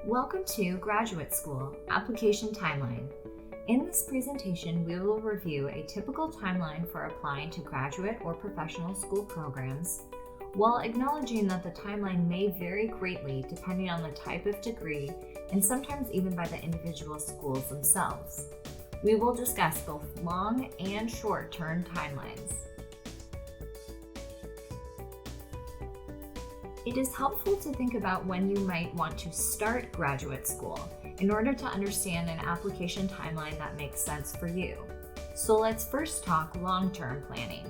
Welcome to Graduate School Application Timeline. In this presentation, we will review a typical timeline for applying to graduate or professional school programs, while acknowledging that the timeline may vary greatly depending on the type of degree and sometimes even by the individual schools themselves. We will discuss both long and short-term timelines. It is helpful to think about when you might want to start graduate school in order to understand an application timeline that makes sense for you. So let's first talk long-term planning.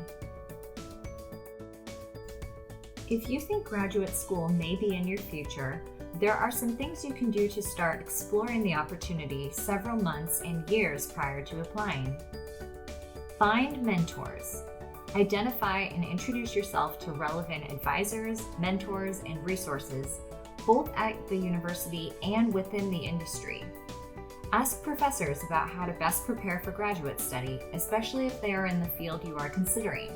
If you think graduate school may be in your future, there are some things you can do to start exploring the opportunity several months and years prior to applying. Find mentors. Identify and introduce yourself to relevant advisors, mentors, and resources, both at the university and within the industry. Ask professors about how to best prepare for graduate study, especially if they are in the field you are considering.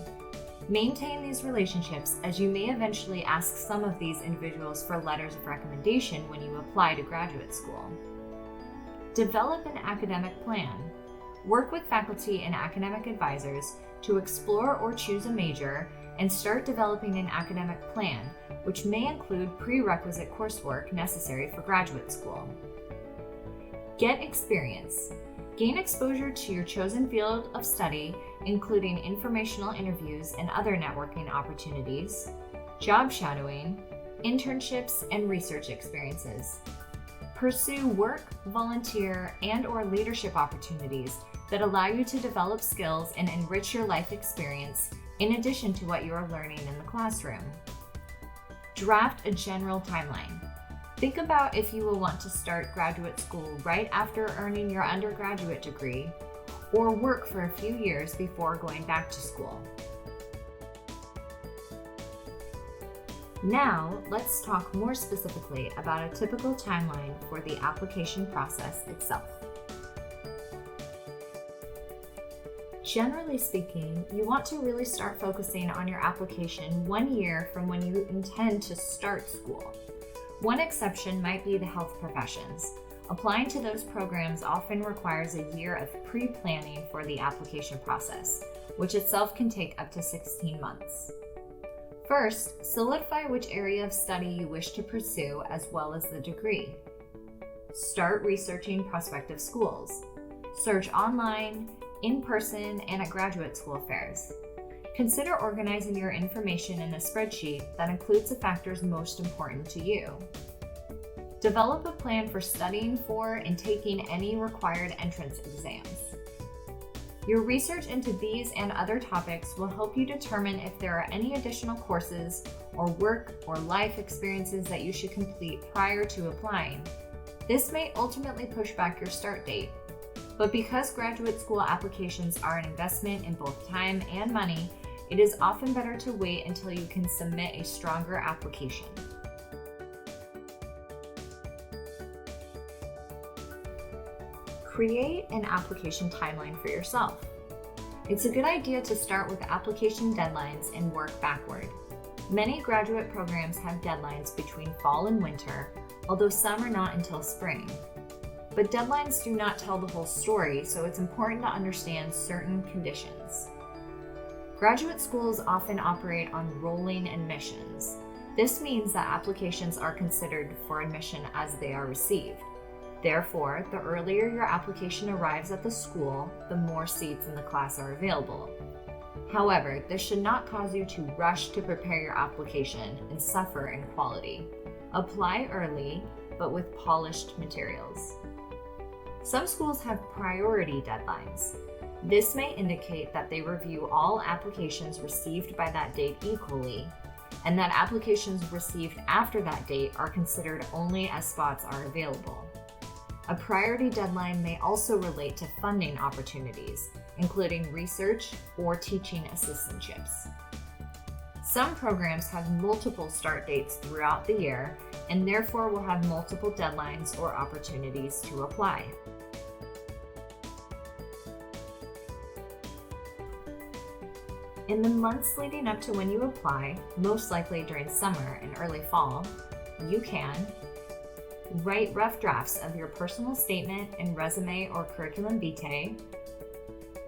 Maintain these relationships, as you may eventually ask some of these individuals for letters of recommendation when you apply to graduate school. Develop an academic plan. Work with faculty and academic advisors to explore or choose a major and start developing an academic plan, which may include prerequisite coursework necessary for graduate school. Get experience. Gain exposure to your chosen field of study, including informational interviews and other networking opportunities, job shadowing, internships, and research experiences. Pursue work, volunteer, and/or leadership opportunities that allow you to develop skills and enrich your life experience in addition to what you are learning in the classroom. Draft a general timeline. Think about if you will want to start graduate school right after earning your undergraduate degree or work for a few years before going back to school. Now, let's talk more specifically about a typical timeline for the application process itself. Generally speaking, you want to really start focusing on your application 1 year from when you intend to start school. One exception might be the health professions. Applying to those programs often requires a year of pre-planning for the application process, which itself can take up to 16 months. First, solidify which area of study you wish to pursue as well as the degree. Start researching prospective schools. Search online, in person, and at graduate school fairs. Consider organizing your information in a spreadsheet that includes the factors most important to you. Develop a plan for studying for and taking any required entrance exams. Your research into these and other topics will help you determine if there are any additional courses or work or life experiences that you should complete prior to applying. This may ultimately push back your start date. But because graduate school applications are an investment in both time and money, it is often better to wait until you can submit a stronger application. Create an application timeline for yourself. It's a good idea to start with application deadlines and work backward. Many graduate programs have deadlines between fall and winter, although some are not until spring. But deadlines do not tell the whole story, so it's important to understand certain conditions. Graduate schools often operate on rolling admissions. This means that applications are considered for admission as they are received. Therefore, the earlier your application arrives at the school, the more seats in the class are available. However, this should not cause you to rush to prepare your application and suffer in quality. Apply early, but with polished materials. Some schools have priority deadlines. This may indicate that they review all applications received by that date equally, and that applications received after that date are considered only as spots are available. A priority deadline may also relate to funding opportunities, including research or teaching assistantships. Some programs have multiple start dates throughout the year and therefore will have multiple deadlines or opportunities to apply. In the months leading up to when you apply, most likely during summer and early fall, you can Write rough drafts of your personal statement and resume or curriculum vitae.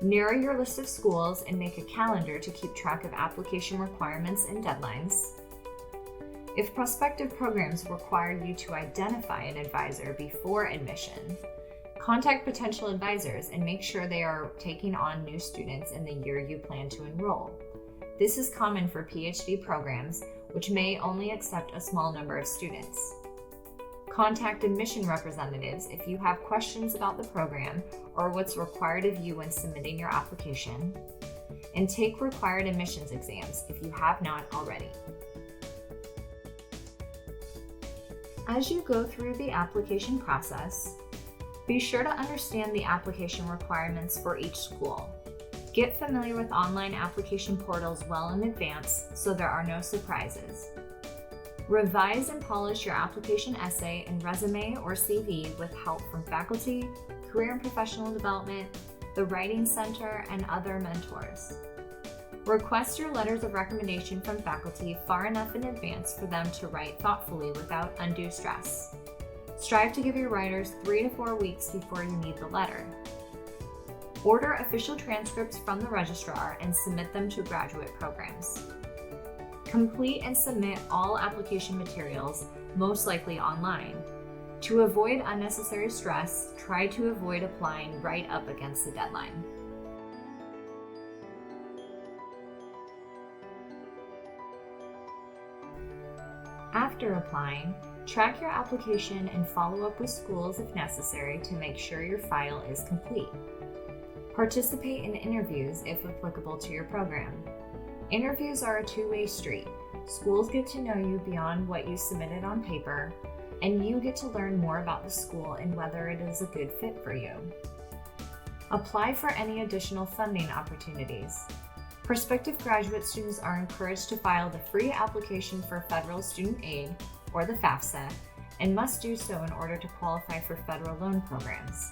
Narrow your list of schools and make a calendar to keep track of application requirements and deadlines. If prospective programs require you to identify an advisor before admission, contact potential advisors and make sure they are taking on new students in the year you plan to enroll. This is common for PhD programs, which may only accept a small number of students. Contact admission representatives if you have questions about the program or what's required of you when submitting your application, and take required admissions exams if you have not already. As you go through the application process, be sure to understand the application requirements for each school. Get familiar with online application portals well in advance so there are no surprises. Revise and polish your application essay and resume or CV with help from faculty, career and professional development, the Writing Center, and other mentors. Request your letters of recommendation from faculty far enough in advance for them to write thoughtfully without undue stress. Strive to give your writers 3 to 4 weeks before you need the letter. Order official transcripts from the registrar and submit them to graduate programs. Complete and submit all application materials, most likely online. To avoid unnecessary stress, try to avoid applying right up against the deadline. After applying, track your application and follow up with schools if necessary to make sure your file is complete. Participate in interviews if applicable to your program. Interviews are a two-way street. Schools get to know you beyond what you submitted on paper, and you get to learn more about the school and whether it is a good fit for you. Apply for any additional funding opportunities. Prospective graduate students are encouraged to file the free application for federal student aid, or the FAFSA, and must do so in order to qualify for federal loan programs.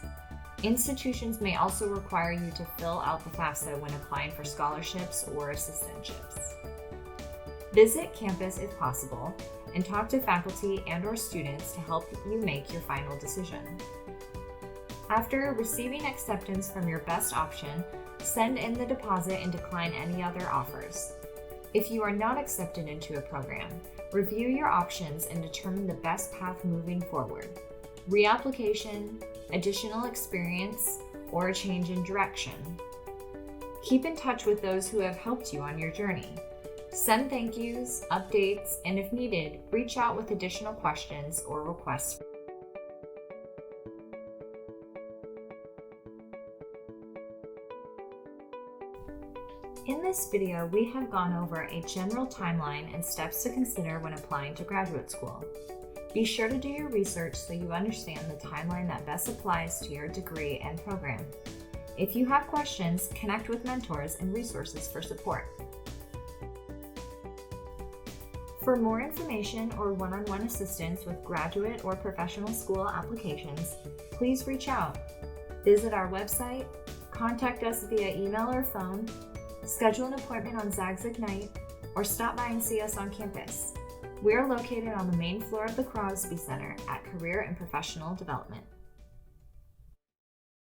Institutions may also require you to fill out the FAFSA when applying for scholarships or assistantships. Visit campus if possible, and talk to faculty and/or students to help you make your final decision. After receiving acceptance from your best option, send in the deposit and decline any other offers. If you are not accepted into a program, review your options and determine the best path moving forward: reapplication, additional experience, or a change in direction. Keep in touch with those who have helped you on your journey. Send thank yous, updates, and if needed, reach out with additional questions or requests. In this video, we have gone over a general timeline and steps to consider when applying to graduate school. Be sure to do your research so you understand the timeline that best applies to your degree and program. If you have questions, connect with mentors and resources for support. For more information or one-on-one assistance with graduate or professional school applications, please reach out. Visit our website, contact us via email or phone, schedule an appointment on Zags Ignite, or stop by and see us on campus. We are located on the main floor of the Crosby Center at Career and Professional Development.